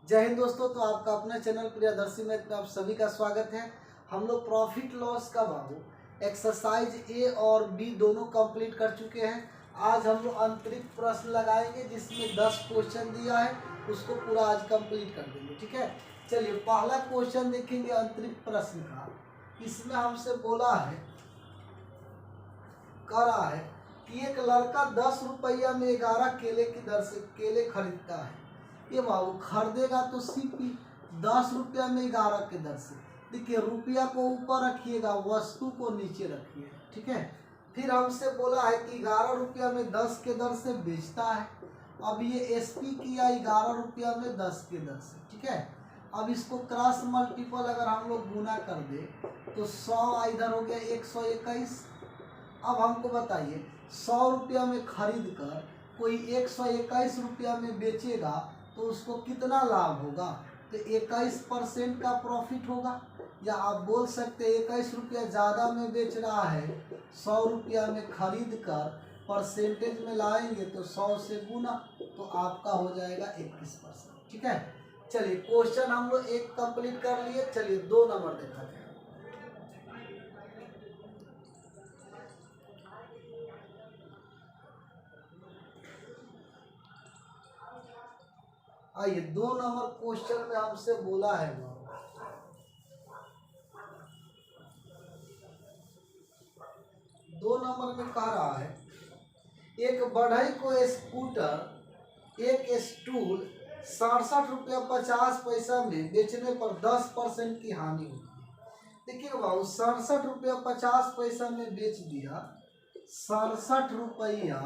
जय हिंद दोस्तों। तो आपका अपना चैनल प्रियदर्शी में आप सभी का स्वागत है। हम लोग प्रॉफिट लॉस का बाबू एक्सरसाइज ए और बी दोनों कंप्लीट कर चुके हैं। आज हम लोग अंतरिक्ष प्रश्न लगाएंगे जिसमें 10 क्वेश्चन दिया है, उसको पूरा आज कंप्लीट कर देंगे। ठीक है, चलिए पहला क्वेश्चन देखेंगे अंतरिक्ष प्रश्न का। इसमें हमसे बोला है, करा है कि एक लड़का 10 रुपया में 11 केले की दर से केले खरीदता है। ये बाबू खरीदेगा तो सीपी 10 रुपया में 11 के दर से। देखिए रुपया को ऊपर रखिएगा, वस्तु को नीचे रखिए। ठीक है, फिर हमसे बोला है कि 11 रुपया में 10 के दर से बेचता है। अब ये एसपी किया 11 रुपया में 10 के दर से। ठीक है, अब इसको क्रॉस मल्टीपल अगर हम लोग गुना कर दे तो 100 इधर हो गया 121। अब हमको बताइए 100 रुपया में खरीद कर कोई 121 रुपया में बेचेगा तो उसको कितना लाभ होगा? तो 21% का प्रॉफिट होगा। या आप बोल सकते हैं 21 रुपया ज़्यादा में बेच रहा है, 100 रुपया में खरीद कर परसेंटेज में लाएंगे तो 100 से गुना, तो आपका हो जाएगा 21%। ठीक है, चलिए क्वेश्चन हम लोग एक कंप्लीट कर लिए। चलिए 2 नंबर देखा जाए। आइए 2 नंबर क्वेश्चन में हमसे बोला है, 2 नंबर में कह रहा है एक बढ़ई को स्कूटर, एक स्टूल 67 रुपया 50 पैसा में बेचने पर 10% की हानि होती है। देखिए बाबू 67 रुपया 50 पैसा में बेच दिया, 67 रुपया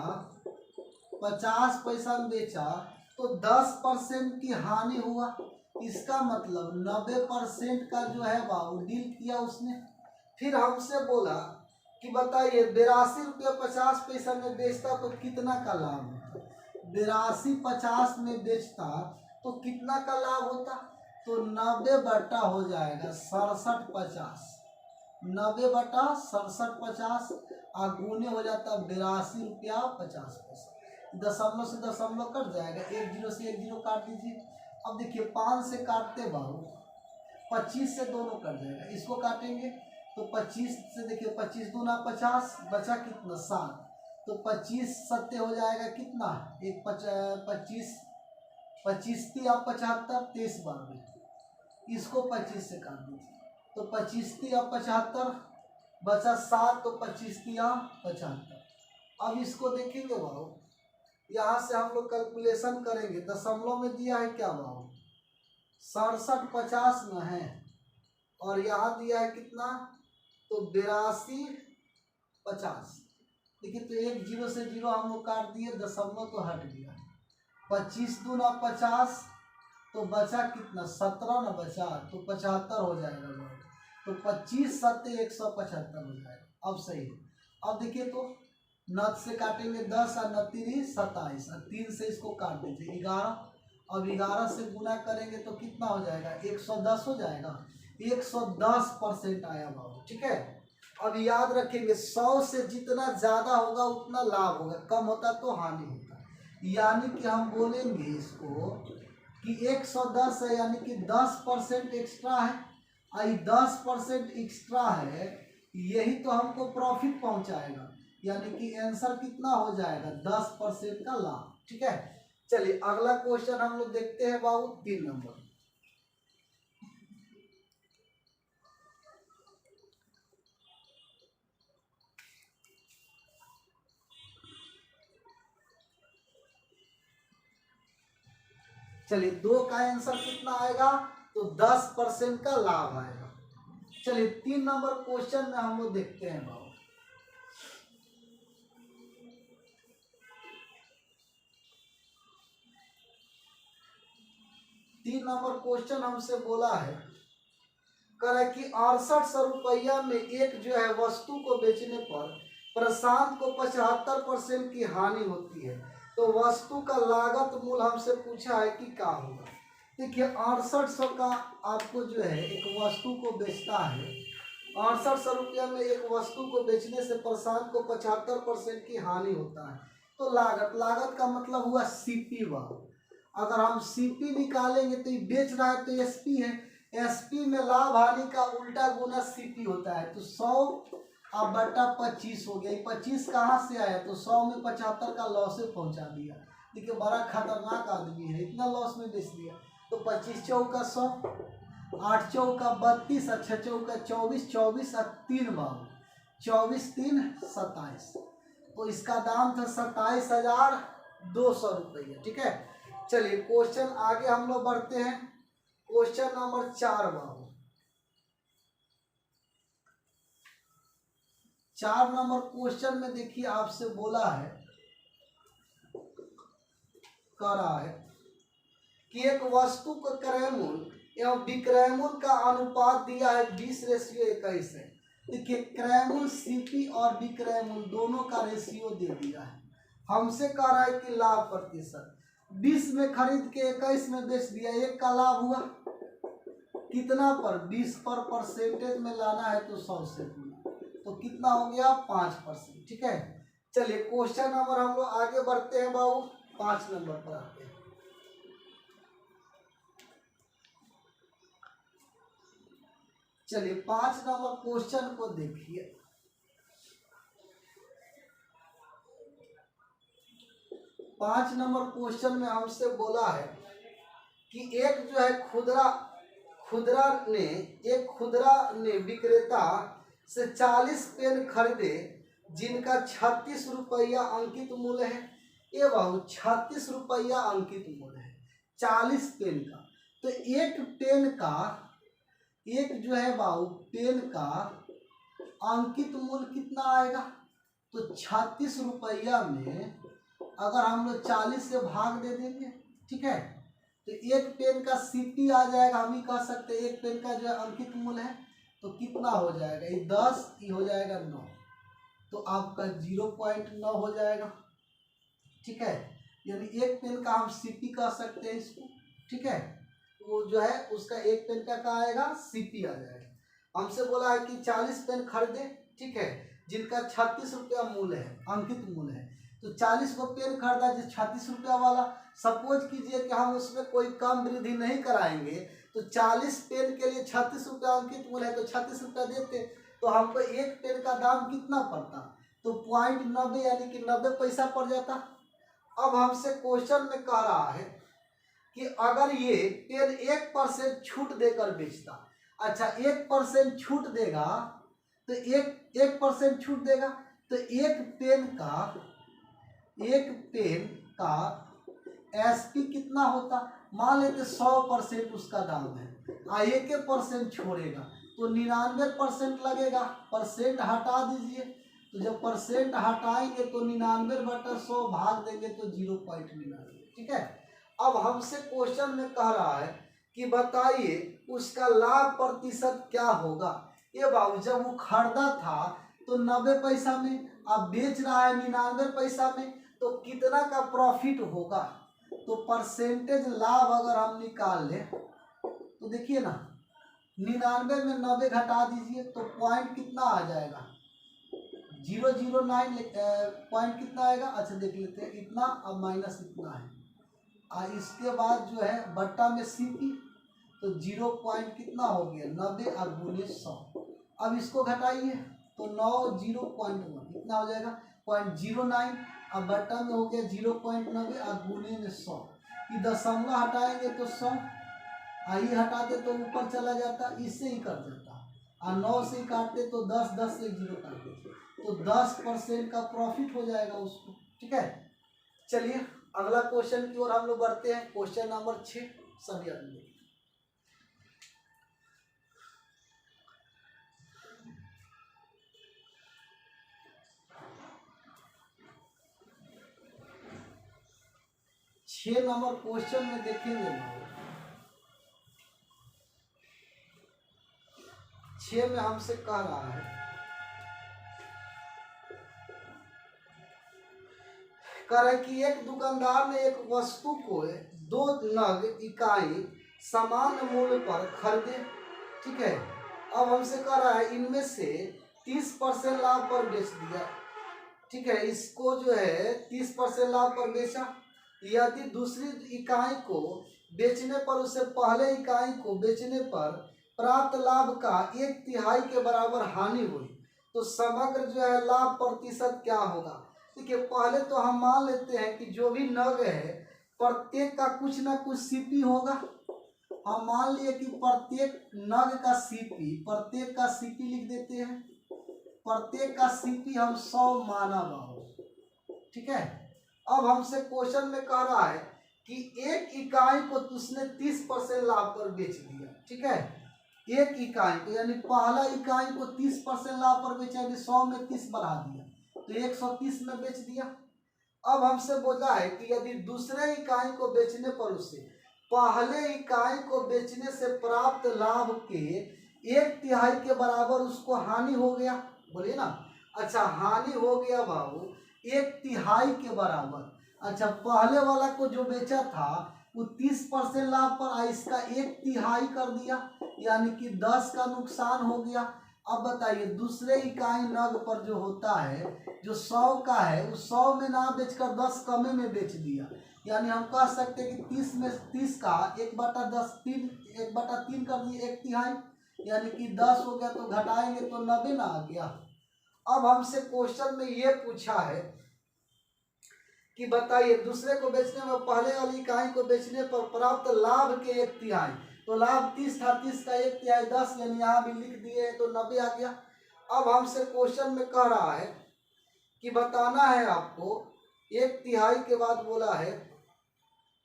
50 पैसा में बेचा तो 10% की हानि हुआ। इसका मतलब 90% का जो है बाबू डील किया उसने। फिर हमसे बोला कि बताइए 82 रुपया 50 पैसा में बेचता तो कितना का लाभ होता? 82.50 में बेचता तो कितना का लाभ होता? तो 90 बटा हो जाएगा 67.50, 90 बटा 67.50 गुने हो जाता 82 रुपया 50 पैसा। दशमलव से दशमलव कट जाएगा, 1 0 से 1 0 काट दीजिए। अब देखिए 5 से काटते बाबू 25 से दोनों कट जाएगा, इसको काटेंगे तो 25 से देखिए 25 दूना 50, बचा कितना 7, तो 25 सत्ते हो जाएगा कितना 25 25 तिया 75, 23 बार में इसको 25 से काट दीजिए तो 25 तिया 75, बचा 7, तो 25 तिया 75। अब इसको देखेंगे बाबू, यहाँ से हम लोग कैलकुलेशन करेंगे। दशमलव में दिया है क्या बाबू 67.50 में है, और यहाँ दिया है कितना तो 82.50। देखिए तो 1 0 से 0 हम लोग काट दिए, दशमलव तो हट गया। 25 दूना 50, तो बचा कितना 17 ना बचा, तो 75 हो जाएगा बाबू। तो 25 सत्ते 175 हो जाएगा। अब सही है। अब देखिए तो नत से काटेंगे 10 और 9 3 27, और 3 से इसको काट दीजिए 11। अब 11 से गुना करेंगे तो कितना हो जाएगा 110 हो जाएगा, 110% आया बाबू। ठीक है, अब याद रखेंगे 100 से जितना ज़्यादा होगा उतना लाभ होगा, कम होता तो हानि होता। यानी कि हम बोलेंगे इसको कि 110 है, यानी कि 10% एक्स्ट्रा है। आई 10% एक्स्ट्रा है, यही तो हमको प्रॉफिट पहुंचाएगा। यानी कि आंसर कितना हो जाएगा 10% का लाभ। ठीक है, चलिए अगला क्वेश्चन हम लोग देखते हैं बाबू 3 नंबर। चलिए 2 का आंसर कितना आएगा तो 10% का लाभ आएगा। चलिए 3 नंबर क्वेश्चन में हम लोग देखते हैं बाबू। तीन नंबर क्वेश्चन हमसे बोला है, करे कि 6800 रुपया में एक जो है वस्तु को बेचने पर प्रशांत को 75% की हानि होती है, तो वस्तु का लागत मूल हमसे पूछा है कि क्या होगा। देखिए 6800 का आपको जो है एक वस्तु को बेचता है, 6800 रुपया में एक वस्तु को बेचने से प्रशांत को 75% की हानि होता है। तो लागत का मतलब हुआ सीपी वाह। अगर हम सीपी निकालेंगे तो ये बेच रहा है तो एसपी है, एसपी में लाभ हानि का उल्टा गुना सीपी होता है। तो 100 अब बटा 25 हो गया। 25 कहाँ से आया? तो 100 में 75 का लॉस पहुंचा दिया। देखिए बड़ा खतरनाक आदमी है, इतना लॉस में बेच दिया। तो 25 चौका 100, 8 चौका 32, 6 चौका 24, 24 और 3 बाबू 24 3 27। तो इसका दाम था 27,200 रुपये। ठीक है, चलिए क्वेश्चन आगे हम लोग बढ़ते हैं। क्वेश्चन नंबर 4 बाबू, 4 नंबर क्वेश्चन में देखिए आपसे बोला है, कह रहा है कि एक वस्तु का क्रय मूल्य एवं विक्रय मूल्य का अनुपात दिया है 20:21 है। देखिए क्रय मूल्य सीपी और विक्रय मूल्य दोनों का रेशियो दे दिया है। हमसे कह रहा है कि लाभ प्रतिशत 20 में खरीद के 21 में बेच दिया, एक का लाभ हुआ कितना पर? 20 पर परसेंटेज में लाना है तो 100 से गुना, तो कितना हो गया? 5%। ठीक है, चलिए क्वेश्चन नंबर हम लोग आगे बढ़ते हैं बाबू, 5 नंबर पर आते हैं। चलिए 5 नंबर क्वेश्चन को देखिए। 5 नंबर क्वेश्चन में हमसे बोला है कि एक जो है खुदरा ने विक्रेता से 40 पेन खरीदे जिनका 36 रुपया अंकित मूल्य है। ये बाबू 36 रुपया अंकित मूल्य है 40 पेन का। तो एक पेन का, एक जो है बाबू पेन का अंकित मूल्य कितना आएगा? तो 36 रुपया में अगर हम लोग 40 से भाग दे देंगे, ठीक है, तो एक पेन का सीपी आ जाएगा। हम ही कह सकते हैं एक पेन का जो है अंकित मूल्य है तो कितना हो जाएगा? ये 10, ये हो जाएगा 9, तो आपका 0.9 हो जाएगा। ठीक है, यानी एक पेन का हम सीपी कह सकते हैं इसको। ठीक है, वो जो है उसका एक पेन का क्या आएगा? सीपी आ जाएगा। हमसे बोला है कि 40 पेन खरीदे, ठीक है, जिनका 36 रुपया मूल्य है, अंकित मूल्य है। तो 40 को पेन खरीदा जिस 36 रुपया वाला, सपोज कीजिए कि हम उसमें कोई कम वृद्धि नहीं कराएंगे तो 40 पेन के लिए 36 रुपया अंकित मूल्य है तो 36 रुपया देते, तो हमको एक पेन का दाम कितना पड़ता? तो 0.90 यानी कि 90 पैसा पड़ जाता। अब हमसे क्वेश्चन में कह रहा है कि अगर ये पेन 1% छूट देकर बेचता, अच्छा 1% छूट देगा तो 1% छूट देगा तो एक पेन का एसपी कितना होता? मान लेते 100% उसका दाम है, 1% छोड़ेगा तो 99% लगेगा। परसेंट हटा दीजिए, तो जब परसेंट हटाएंगे तो 99/100 भाग देंगे तो 0.99। ठीक है, अब हमसे क्वेश्चन में कह रहा है कि बताइए उसका लाभ प्रतिशत क्या होगा। ये बाबू जब वो खरीदा था तो 90 पैसा में, अब बेच रहा है 99 पैसा में, तो कितना का प्रॉफिट होगा? तो परसेंटेज लाभ अगर हम निकाल लें तो देखिए ना, 99 में 90 घटा दीजिए तो पॉइंट कितना आ जाएगा? 009 पॉइंट कितना आएगा? अच्छा देख लेते हैं, इतना अब माइनस इतना है, और इसके बाद जो है बट्टा में सीपी, तो 0 पॉइंट कितना हो गया? 90 और गुने 100। अब इसको घटाइए तो 9 0.1 कितना हो जाएगा? 0.09, अब बट्टा में हो गया 0.90 और गुने में 100। ये दशमलव हटाएंगे तो 100, आई हटाते तो ऊपर चला जाता, इससे ही कट जाता, और 9 से ही काटते तो 10, 10 से 0 काटते तो 10% का प्रॉफिट हो जाएगा उसको। ठीक है, चलिए अगला क्वेश्चन की ओर हम लोग बढ़ते हैं। क्वेश्चन नंबर 6 सभी आदमी 6 नंबर क्वेश्चन में देखेंगे, 6 में हमसे कह रहा है, कह रहा है कि एक दुकानदार ने एक वस्तु को 2 नग इकाई समान मूल्य पर खरीदे। ठीक है, अब हमसे कह रहा है इनमें से 30% लाभ पर बेच दिया। ठीक है, इसको जो है 30% लाभ पर बेचा यदि दूसरी इकाई को बेचने पर उसे पहले इकाई को बेचने पर प्राप्त लाभ का 1/3 के बराबर हानि हुई तो समग्र जो है लाभ प्रतिशत क्या होगा। देखिए पहले तो हम मान लेते हैं कि जो भी नग है प्रत्येक का कुछ ना कुछ सीपी होगा। हम मान लिए कि प्रत्येक नग का सीपी, प्रत्येक का सीपी लिख देते हैं, प्रत्येक का सीपी हम 100 माना बाबू, ठीक है। अब हमसे क्वेश्चन में कह रहा है कि एक इकाई को उसने 30% लाभ पर बेच दिया, ठीक है। एक इकाई को यानी पहला इकाई को 30% लाभ पर बेचा, यानी 100 में 30 बढ़ा दिया तो 130 में बेच दिया। अब हमसे बोला है कि यदि दूसरे इकाई को बेचने पर उसे पहले इकाई को बेचने से प्राप्त लाभ के 1/3 के बराबर उसको हानि हो गया, बोलिए ना। अच्छा हानि हो गया बाबू 1/3 के बराबर। अच्छा पहले वाला को जो बेचा था वो 30% लाभ पर इसका 1/3 कर दिया, यानी कि 10 का नुकसान हो गया। अब बताइए दूसरे इकाई नग पर जो होता है जो 100 का है उस 100 में ना बेचकर 10 कमे में बेच दिया, यानी हम कह सकते हैं कि 30 में 30 का 1/10 1/3 कर दिए 1/3, यानी कि 10 हो गया तो घटाएंगे तो 90 ना आ गया। अब हमसे क्वेश्चन में ये पूछा है कि बताइए दूसरे को बेचने में पहले वाली इकाई को बेचने पर प्राप्त लाभ के 1/3, तो लाभ 30 था, 30 का 1/3 10, यानी यहाँ भी लिख दिए तो 90 आ गया। अब हमसे क्वेश्चन में कह रहा है कि बताना है आपको 1/3 के बाद बोला है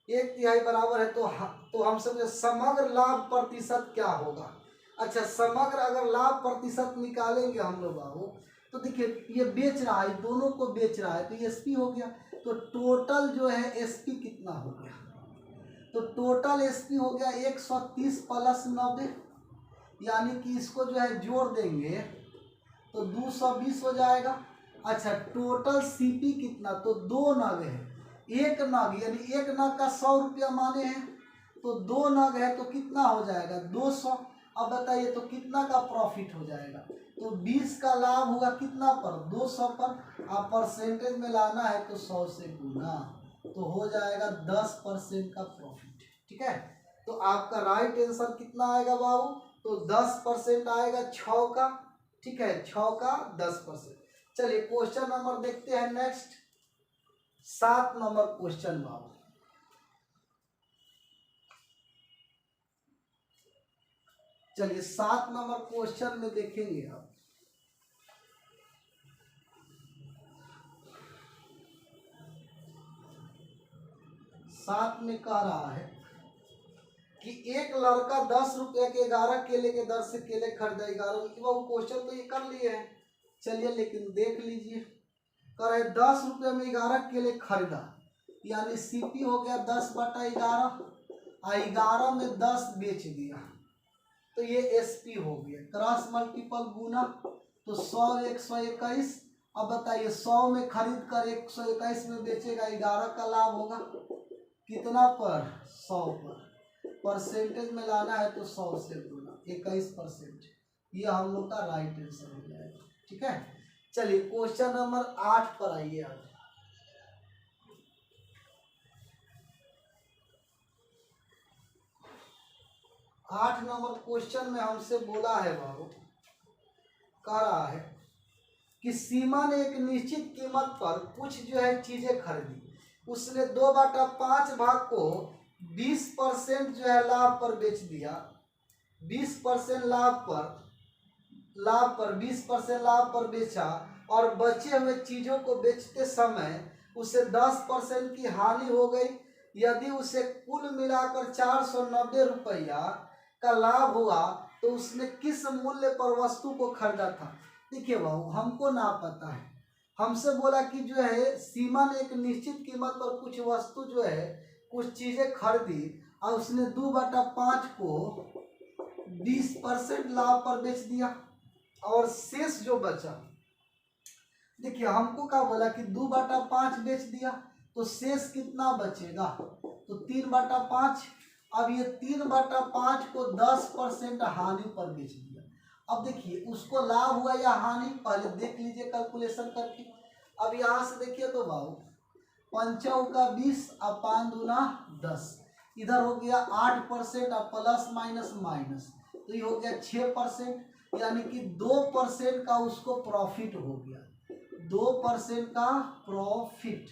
1/3 बराबर है तो हम समझे समग्र लाभ प्रतिशत क्या होगा। अच्छा समग्र अगर लाभ प्रतिशत निकालेंगे हम लोग बाबू तो देखिए ये बेच रहा है, दोनों को बेच रहा है तो ये एसपी हो गया, तो टोटल जो है एसपी कितना हो गया, तो टोटल एसपी हो गया 130 प्लस 90, यानी कि इसको जो है जोड़ देंगे तो 220 हो जाएगा। अच्छा टोटल सीपी कितना, तो 2 नग है, एक नग यानी एक नग का 100 रुपया माने हैं तो 2 नग है तो कितना हो जाएगा 200। अब बताइए तो कितना का प्रॉफिट हो जाएगा, तो 20 का लाभ होगा कितना पर 200 पर। आप परसेंटेज में लाना है तो 100 से गुना तो हो जाएगा 10% का प्रॉफिट, ठीक है। तो आपका राइट आंसर कितना आएगा बाबू, तो 10% आएगा 6 का, ठीक है 6 का 10%। चलिए क्वेश्चन नंबर देखते हैं नेक्स्ट 7 नंबर क्वेश्चन बाबू। चलिए 7 नंबर क्वेश्चन में देखेंगे आप, साथ में कह रहा है कि एक लड़का 10 रुपये के 11 केले के दर से केले खरीदा 11। वो क्वेश्चन तो ये कर लिए हैं, चलिए लेकिन देख लीजिए। कह रहे 10 रुपये में 11 केले खरीदा, यानी सीपी हो गया 10/11 और 11 में 10 बेच दिया तो ये एसपी हो गया। क्रॉस मल्टीपल गुना तो 100 121। अब बताइए 100 में खरीद कर 121 में बेचेगा, 11 का लाभ होगा कितना पर 100 पर। परसेंटेज में लाना है तो 100 से गुना 21%, ये हम लोग का राइट आंसर हो जाएगा, ठीक है। चलिए क्वेश्चन नंबर 8 पर आइए आप। 8 नंबर क्वेश्चन में हमसे बोला है बाबू, कह रहा है कि सीमा ने एक निश्चित कीमत पर कुछ जो है चीजें खरीदी, उसने 2/5 भाग को 20% जो है लाभ पर बेच दिया, 20% लाभ पर 20% लाभ पर बेचा और बचे हुए चीजों को बेचते समय उसे 10% की हानि हो गई। यदि उसे कुल मिलाकर 490 रुपया का लाभ हुआ तो उसने किस मूल्य पर वस्तु को खरीदा था। देखिए बाबू हमको ना पता है, हमसे बोला कि जो है सीमा ने एक निश्चित कीमत पर कुछ वस्तु जो है कुछ चीजें खरीदी और उसने 2/5 को 20% लाभ पर बेच दिया और शेष जो बचा, देखिए हमको क्या बोला कि 2/5 बेच दिया तो शेष कितना बचेगा, तो 3/5। अब ये 3/5 को 10% हानि पर बेच दिया। अब देखिए उसको लाभ हुआ या हानि, पहले देख लीजिए कैलकुलेशन करके। अब यहाँ से देखिए तो बाबू पंचौ का 20 और 5 दूना 10। इधर हो गया 8% और प्लस माइनस माइनस, तो ये हो गया 6%, यानी कि 2% का उसको प्रॉफिट हो गया। 2% का प्रॉफिट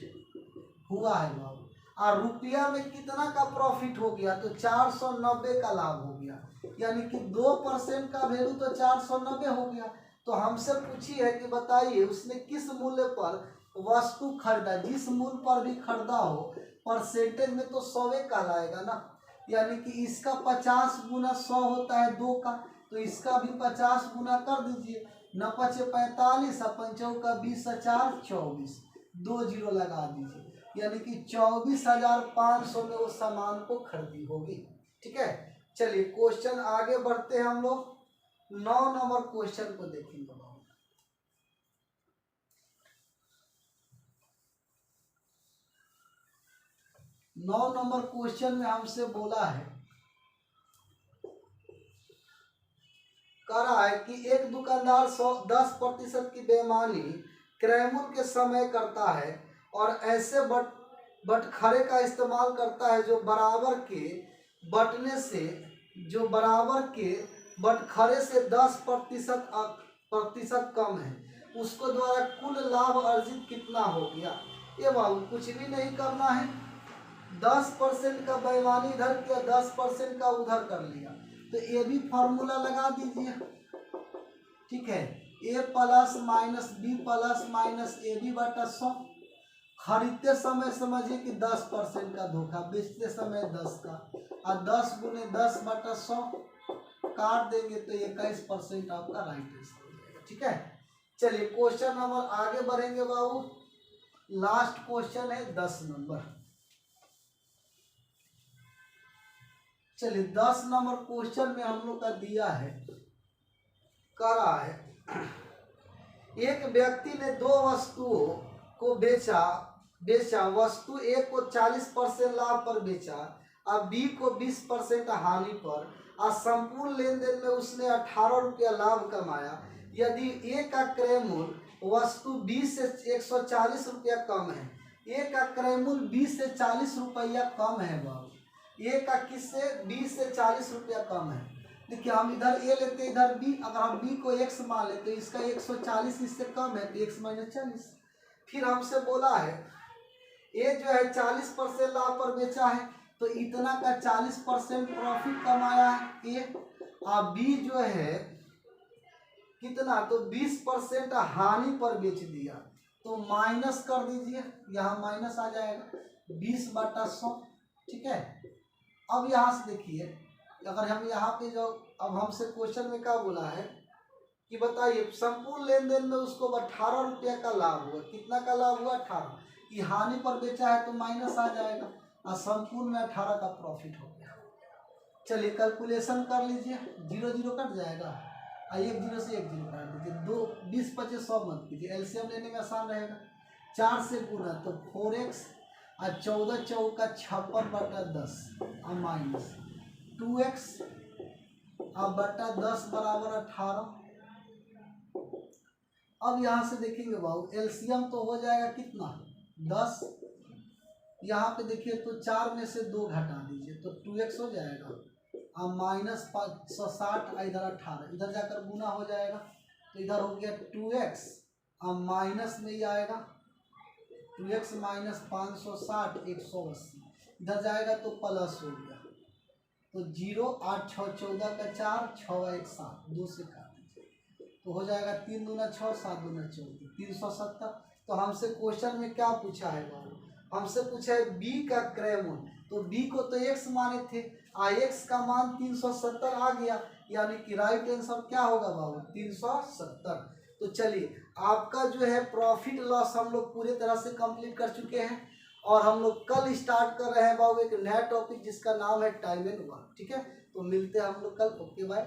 हुआ है बाबू। और रुपया में कितना का प्रॉफिट हो गया, तो 490 का लाभ हो गया, यानी कि 2% का वैल्यू तो 490 हो गया। तो हमसे पूछी है कि बताइए उसने किस मूल्य पर वस्तु खरीदा, जिस मूल्य पर भी खरीदा हो परसेंटेज में तो 100 कहलाएगा ना, यानी कि इसका 50 गुना 100 होता है 2 का, तो इसका भी 50 गुना कर दीजिए। 9 पचे 45 और पंचों का 20 और 4 24, 2 जीरो लगा दीजिए, यानी कि 24,500 में उस सामान को खरीदी होगी। ठीक है, चलिए क्वेश्चन आगे बढ़ते हैं हम लोग। 9 नंबर क्वेश्चन को देखेंगे। 9 नंबर क्वेश्चन में हमसे बोला है, कह रहा है कि एक दुकानदार 10% की बेईमानी क्रय के समय करता है और ऐसे बटखरे का इस्तेमाल करता है जो बराबर के बटखरे से 10% कम है, उसको द्वारा कुल लाभ अर्जित कितना हो गया। ये बाबू कुछ भी नहीं करना है, 10% का बेईमानी इधर किया, 10% का उधर कर लिया, तो ये भी फॉर्मूला लगा दीजिए। ठीक है, A plus minus B plus minus A B बटा 100। खरीदते समय समझिए कि 10% का धोखा, बेचते समय 10 का, और 10 गुने 10 बटा 100 काट देंगे तो 21% आपका राइट आंसर हो जाएगा। ठीक है, चलिए क्वेश्चन नंबर आगे बढ़ेंगे बाबू। लास्ट क्वेश्चन है 10 नंबर। चलिए 10 नंबर क्वेश्चन में हम लोग का दिया है, कह रहा है एक व्यक्ति ने 2 वस्तुओं को बेचा। वस्तु ए को 40% लाभ पर बेचा और बी को 20% हानि पर, और संपूर्ण लेन देन में उसने 18 रुपया लाभ कमाया। यदि ए का क्रय मूल्य वस्तु बी से 140 रुपया कम है, ए का क्रय मूल्य 20 से 40 रुपया कम है बाबू, ए का किससे 20 से 40 रुपया कम है। देखिए हम इधर ए लेते हैं, इधर बी, अगर हम बी को x मान लेते हैं, इसका 140 इससे कम है तो x माइनस 40। फिर हमसे बोला है ए जो है 40% लाभ पर बेचा है, तो इतना का 40% प्रॉफिट कमाया है ए, और बी जो है कितना, तो 20% हानि पर बेच दिया, तो माइनस कर दीजिए, यहाँ माइनस आ जाएगा 20 बटा 100। ठीक है, अब यहाँ से देखिए, अगर हम यहाँ पे जो अब हमसे क्वेश्चन में क्या बोला है कि बताइए संपूर्ण लेन देन में उसको 18 रुपया का लाभ हुआ। कितना का लाभ हुआ, 18। ये हानि पर बेचा है तो माइनस आ जाएगा, और संपूर्ण में 18 का प्रॉफिट हो गया। चलिए कैलकुलेशन कर लीजिए, 0 0 कट जाएगा, और 1 0 से 1 0 काट दीजिए। 2 20 25 100 मत कीजिए, एलसीएम लेने में आसान रहेगा। 4 से गुना तो 4x, और 14 चौका 56 बटा 10 और माइनस 2x और बटा 10 बराबर 18। अब यहाँ से देखेंगे बाबू एलसीएम तो हो जाएगा कितना 10, यहाँ पे देखिए तो 4 में से 2 घटा दीजिए तो 2x हो जाएगा, और माइनस 560 इधर 18, इधर जाकर गुना हो जाएगा, तो इधर हो गया 2x और माइनस में ही आएगा 2x माइनस 560 180, इधर जाएगा तो प्लस हो गया, तो 0 8 6 14 का 4 6 1 7, 2 से काट दीजिए तो हो जाएगा 3 दूना 6 7 दूना 14 370। तो हमसे क्वेश्चन में क्या पूछा है बाबू, हमसे पूछा है बी का क्रय मूल्य, तो बी को तो x माने थे, x का मान 370 आ गया, यानी कि राइट आंसर क्या होगा बाबू 370। तो चलिए आपका जो है प्रॉफिट लॉस हम लोग पूरे तरह से कंप्लीट कर चुके हैं, और हम लोग कल स्टार्ट कर रहे हैं बाबू एक नया टॉपिक जिसका नाम है टाइम एंड वर्क। ठीक है, तो मिलते हैं हम लोग कल। Okay bye.